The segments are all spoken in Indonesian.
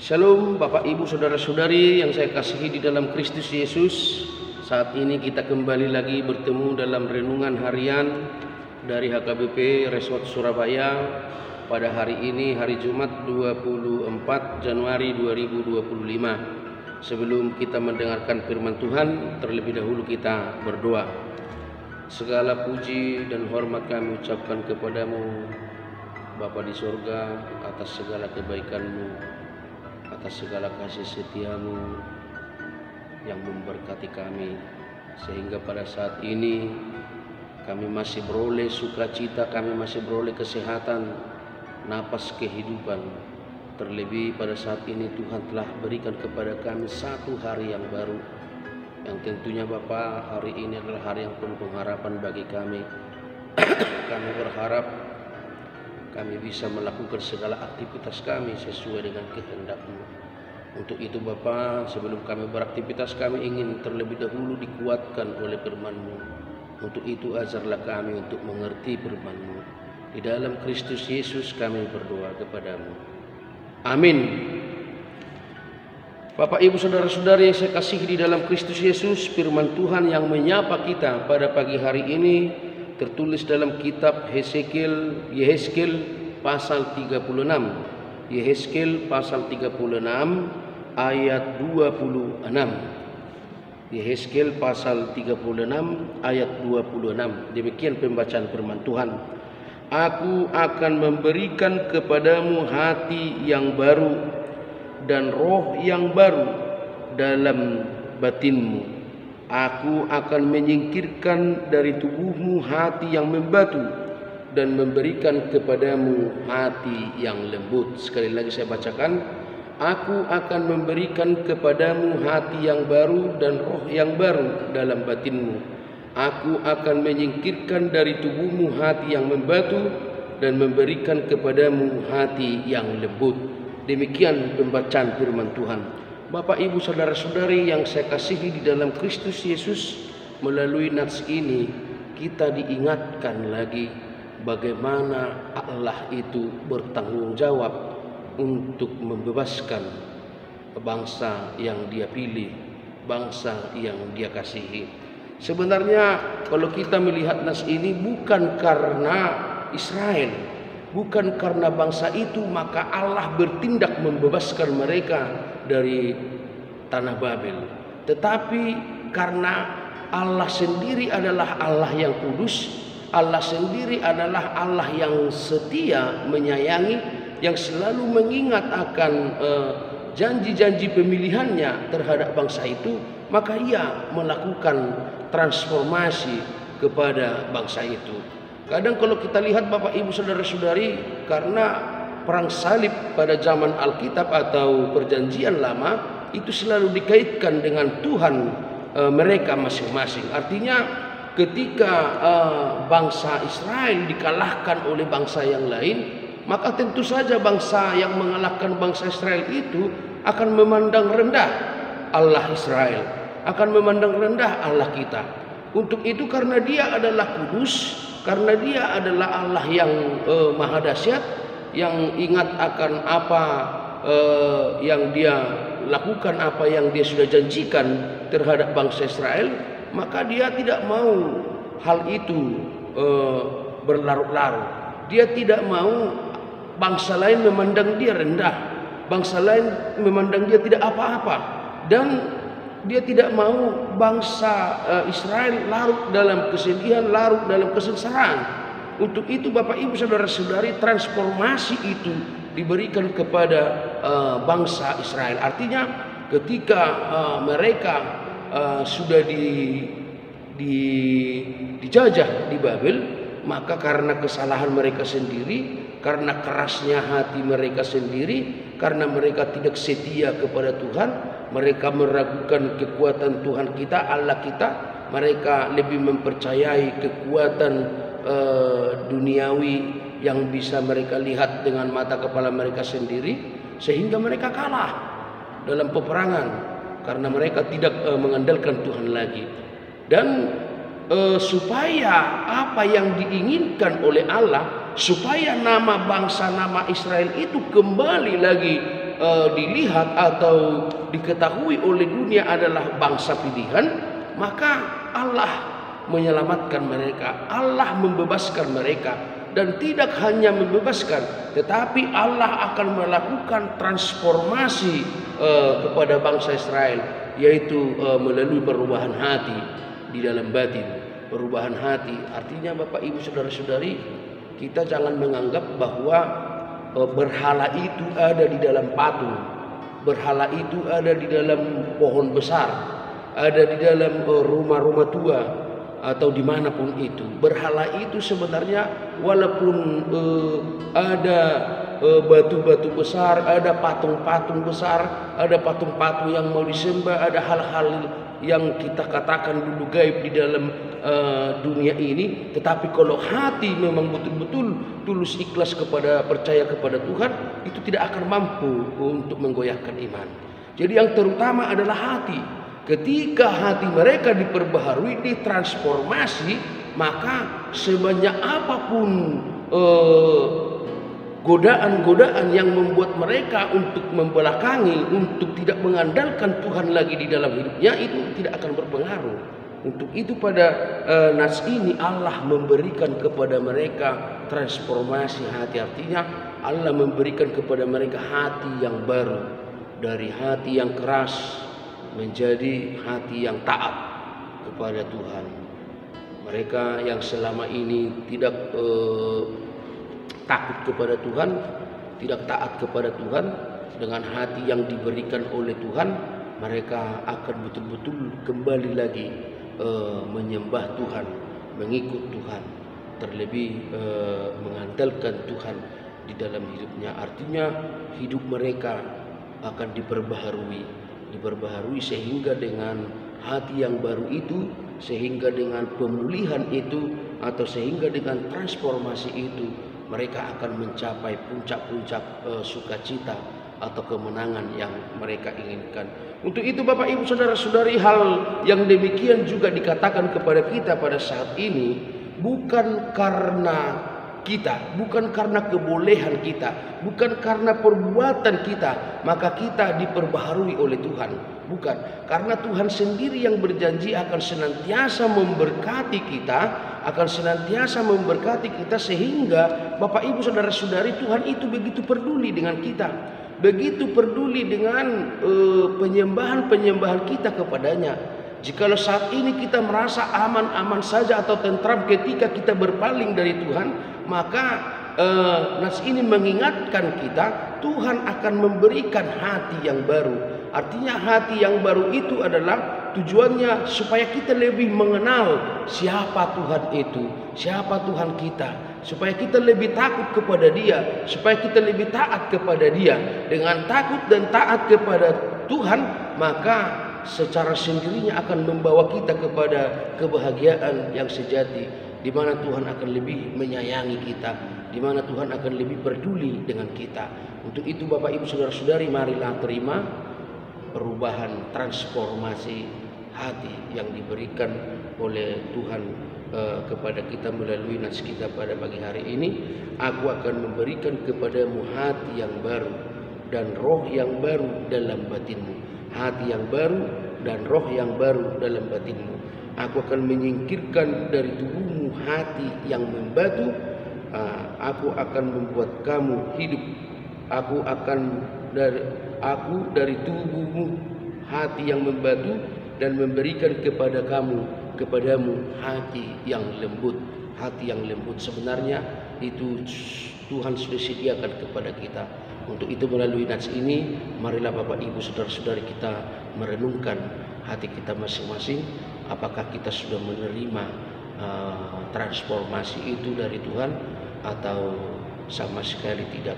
Shalom Bapak Ibu Saudara-saudari yang saya kasihi di dalam Kristus Yesus. Saat ini kita kembali lagi bertemu dalam renungan harian dari HKBP Resort Surabaya pada hari ini, hari Jumat 24 Januari 2025. Sebelum kita mendengarkan firman Tuhan, terlebih dahulu kita berdoa. Segala puji dan hormat kami ucapkan kepadamu Bapa di sorga, atas segala kebaikan-Mu, atas segala kasih setia-Mu yang memberkati kami, sehingga pada saat ini kami masih beroleh sukacita, kami masih beroleh kesehatan, napas kehidupan. Terlebih pada saat ini Tuhan telah berikan kepada kami satu hari yang baru, yang tentunya Bapa, hari ini adalah hari yang penuh pengharapan bagi kami. Kami berharap kami bisa melakukan segala aktivitas kami sesuai dengan kehendak-Mu. Untuk itu Bapa, sebelum kami beraktivitas, kami ingin terlebih dahulu dikuatkan oleh firman-Mu. Untuk itu ajarlah kami untuk mengerti firman-Mu. Di dalam Kristus Yesus kami berdoa kepadamu. Amin. Bapak Ibu Saudara-saudari yang saya kasihi di dalam Kristus Yesus, firman Tuhan yang menyapa kita pada pagi hari ini tertulis dalam kitab Yehezkiel pasal 36. Yehezkiel pasal 36 ayat 26. Yehezkiel pasal 36 ayat 26. Demikian pembacaan firman Tuhan. Aku akan memberikan kepadamu hati yang baru dan roh yang baru dalam batinmu. Aku akan menyingkirkan dari tubuhmu hati yang membatu dan memberikan kepadamu hati yang lembut. Sekali lagi saya bacakan. Aku akan memberikan kepadamu hati yang baru dan roh yang baru dalam batinmu. Aku akan menyingkirkan dari tubuhmu hati yang membatu dan memberikan kepadamu hati yang lembut. Demikian pembacaan firman Tuhan. Bapak Ibu Saudara-saudari yang saya kasihi di dalam Kristus Yesus, melalui nats ini kita diingatkan lagi bagaimana Allah itu bertanggung jawab untuk membebaskan bangsa yang Dia pilih, bangsa yang Dia kasihi. Sebenarnya kalau kita melihat nats ini bukan karena Israel, bukan karena bangsa itu maka Allah bertindak membebaskan mereka dari tanah Babel, tetapi karena Allah sendiri adalah Allah yang kudus, Allah sendiri adalah Allah yang setia, menyayangi, yang selalu mengingat akan janji-janji pemilihannya terhadap bangsa itu, maka Ia melakukan transformasi kepada bangsa itu. Kadang kalau kita lihat Bapak Ibu Saudara-saudari, karena perang salib pada zaman Alkitab atau perjanjian lama itu selalu dikaitkan dengan Tuhan mereka masing-masing. Artinya ketika bangsa Israel dikalahkan oleh bangsa yang lain, maka tentu saja bangsa yang mengalahkan bangsa Israel itu akan memandang rendah Allah Israel, akan memandang rendah Allah kita. Untuk itu karena Dia adalah kudus, karena Dia adalah Allah yang maha dahsyat, yang ingat akan apa yang Dia lakukan, apa yang Dia sudah janjikan terhadap bangsa Israel, maka Dia tidak mau hal itu berlarut-larut. Dia tidak mau bangsa lain memandang Dia rendah, bangsa lain memandang Dia tidak apa-apa, dan Dia tidak mau bangsa Israel larut dalam kesedihan, larut dalam kesengsaraan. Untuk itu Bapak Ibu Saudara-saudari, transformasi itu diberikan kepada bangsa Israel. Artinya ketika mereka sudah dijajah di Babel, maka karena kesalahan mereka sendiri, karena kerasnya hati mereka sendiri, karena mereka tidak setia kepada Tuhan, mereka meragukan kekuatan Tuhan kita, Allah kita, mereka lebih mempercayai kekuatan duniawi yang bisa mereka lihat dengan mata kepala mereka sendiri, sehingga mereka kalah dalam peperangan karena mereka tidak mengandalkan Tuhan lagi. Dan supaya apa yang diinginkan oleh Allah, supaya nama bangsa, nama Israel itu kembali lagi dilihat atau diketahui oleh dunia adalah bangsa pilihan, maka Allah menyelamatkan mereka, Allah membebaskan mereka. Dan tidak hanya membebaskan, tetapi Allah akan melakukan transformasi kepada bangsa Israel, yaitu melalui perubahan hati di dalam batin. Perubahan hati artinya, Bapak Ibu Saudara-saudari, kita jangan menganggap bahwa berhala itu ada di dalam patung, berhala itu ada di dalam pohon besar, ada di dalam rumah-rumah tua, atau dimanapun itu. Berhala itu sebenarnya walaupun ada batu-batu besar, ada patung-patung besar, ada patung-patung yang mau disembah, ada hal-hal yang kita katakan dulu gaib di dalam dunia ini, tetapi kalau hati memang betul-betul tulus ikhlas percaya kepada Tuhan, itu tidak akan mampu untuk menggoyahkan iman. Jadi yang terutama adalah hati. Ketika hati mereka diperbaharui, ditransformasi, maka sebanyak apapun godaan-godaan yang membuat mereka untuk membelakangi, untuk tidak mengandalkan Tuhan lagi di dalam hidupnya, itu tidak akan berpengaruh. Untuk itu pada nas ini Allah memberikan kepada mereka transformasi hati. Artinya Allah memberikan kepada mereka hati yang baru, dari hati yang keras menjadi hati yang taat kepada Tuhan. Mereka yang selama ini tidak takut kepada Tuhan, tidak taat kepada Tuhan, dengan hati yang diberikan oleh Tuhan, mereka akan betul-betul kembali lagi menyembah Tuhan, mengikut Tuhan, terlebih mengandalkan Tuhan di dalam hidupnya. Artinya hidup mereka akan diperbaharui sehingga dengan hati yang baru itu, sehingga dengan pemulihan itu, atau sehingga dengan transformasi itu, mereka akan mencapai puncak-puncak sukacita atau kemenangan yang mereka inginkan. Untuk itu Bapak Ibu Saudara-saudari, hal yang demikian juga dikatakan kepada kita pada saat ini, bukan karena kita, bukan karena kebolehan kita, bukan karena perbuatan kita, maka kita diperbaharui oleh Tuhan. Bukan, karena Tuhan sendiri yang berjanji akan senantiasa memberkati kita, akan senantiasa memberkati kita, sehingga Bapak Ibu Saudara-saudari, Tuhan itu begitu peduli dengan kita, begitu peduli dengan penyembahan-penyembahan kita kepadanya. Jikalau saat ini kita merasa aman-aman saja atau tentram ketika kita berpaling dari Tuhan, maka nas ini mengingatkan kita, Tuhan akan memberikan hati yang baru. Artinya hati yang baru itu adalah tujuannya supaya kita lebih mengenal siapa Tuhan itu, siapa Tuhan kita, supaya kita lebih takut kepada Dia, supaya kita lebih taat kepada Dia. Dengan takut dan taat kepada Tuhan, maka secara sendirinya akan membawa kita kepada kebahagiaan yang sejati, di mana Tuhan akan lebih menyayangi kita, di mana Tuhan akan lebih peduli dengan kita. Untuk itu Bapak Ibu Saudara-saudari, marilah terima perubahan transformasi hati yang diberikan oleh Tuhan kepada kita melalui nas kita pada pagi hari ini. Aku akan memberikan kepadamu hati yang baru dan roh yang baru dalam batinmu. Hati yang baru dan roh yang baru dalam batinmu. Aku akan menyingkirkan dari tubuhmu hati yang membatu. Aku akan membuat kamu hidup. Aku dari tubuhmu hati yang membatu, dan memberikan kepadamu hati yang lembut. Hati yang lembut sebenarnya itu Tuhan sudah sediakan kepada kita. Untuk itu melalui nats ini, marilah Bapak Ibu Saudara-saudari kita merenungkan hati kita masing-masing. Apakah kita sudah menerima transformasi itu dari Tuhan, atau sama sekali tidak,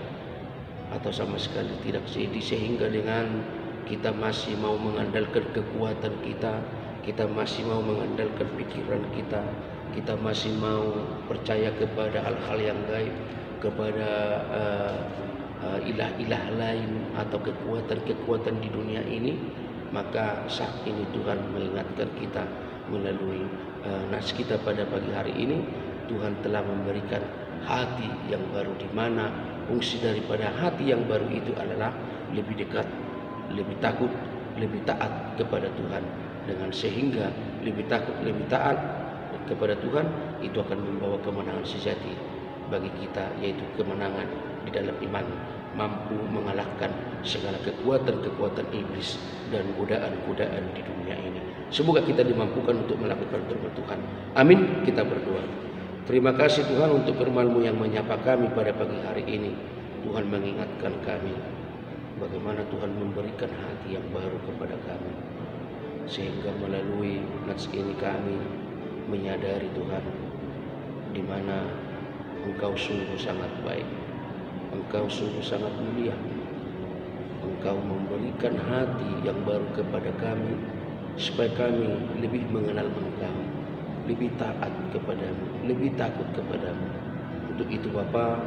jadi sehingga dengan kita masih mau mengandalkan kekuatan kita, kita masih mau mengandalkan pikiran kita masih mau percaya kepada hal-hal yang gaib, kepada ilah-ilah lain atau kekuatan-kekuatan di dunia ini, maka saat ini Tuhan mengingatkan kita melalui nas kita pada pagi hari ini. Tuhan telah memberikan hati yang baru, di mana fungsi daripada hati yang baru itu adalah lebih dekat, lebih takut, lebih taat kepada Tuhan. Dengan sehingga lebih takut, lebih taat kepada Tuhan, itu akan membawa kemenangan sejati bagi kita, yaitu kemenangan di dalam iman, mampu mengalahkan segala kekuatan-kekuatan iblis dan godaan-godaan di dunia ini. Semoga kita dimampukan untuk melakukan firman Tuhan. Amin. Kita berdoa. Terima kasih Tuhan untuk firman-Mu yang menyapa kami pada pagi hari ini. Tuhan mengingatkan kami bagaimana Tuhan memberikan hati yang baru kepada kami, sehingga melalui nats ini kami menyadari Tuhan, di mana Engkau sungguh sangat baik, Engkau sungguh sangat mulia. Engkau memberikan hati yang baru kepada kami, supaya kami lebih mengenal Engkau, lebih taat kepadamu, lebih takut kepadamu. Untuk itu Bapa,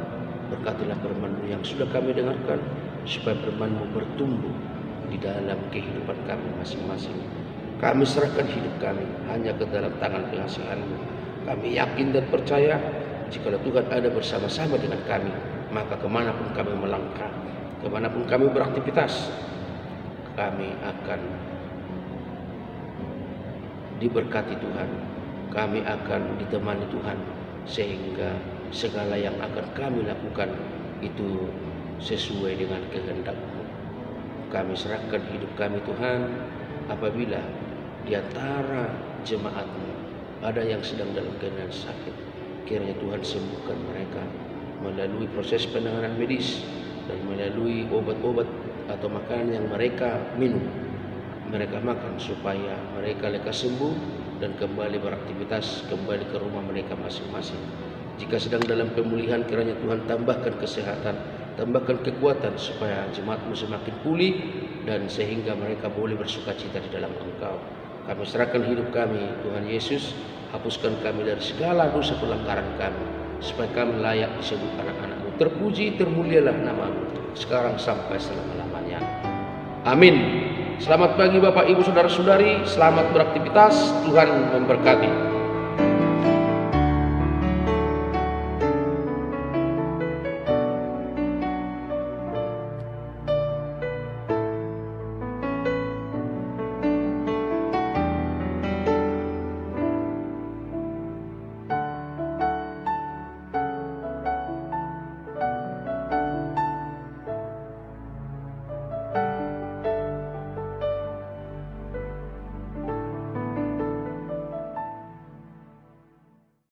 berkatilah firman-Mu yang sudah kami dengarkan, supaya firman-Mu bertumbuh di dalam kehidupan kami masing-masing. Kami serahkan hidup kami hanya ke dalam tangan pengasihan-Mu. Kami yakin dan percaya, jika Tuhan ada bersama-sama dengan kami, maka kemanapun kami melangkah, kemanapun kami beraktivitas, kami akan diberkati Tuhan, kami akan ditemani Tuhan, sehingga segala yang akan kami lakukan itu sesuai dengan kehendak-Mu. Kami serahkan hidup kami Tuhan. Apabila di antara jemaat-Mu ada yang sedang dalam keadaan sakit, kiranya Tuhan sembuhkan mereka melalui proses penanganan medis dan melalui obat-obat atau makanan yang mereka minum, mereka makan, supaya mereka lekas sembuh dan kembali beraktivitas, kembali ke rumah mereka masing-masing. Jika sedang dalam pemulihan, kiranya Tuhan tambahkan kesehatan, tambahkan kekuatan, supaya jemaat-Mu semakin pulih dan sehingga mereka boleh bersukacita di dalam Engkau. Kami serahkan hidup kami Tuhan Yesus. Hapuskan kami dari segala dosa pelanggaran kami, supaya kami layak disebut anak-anak-Mu. Terpuji, termulialah nama-Mu sekarang sampai selama-lamanya. Amin. Selamat pagi Bapak Ibu Saudara-saudari, selamat beraktivitas, Tuhan memberkati.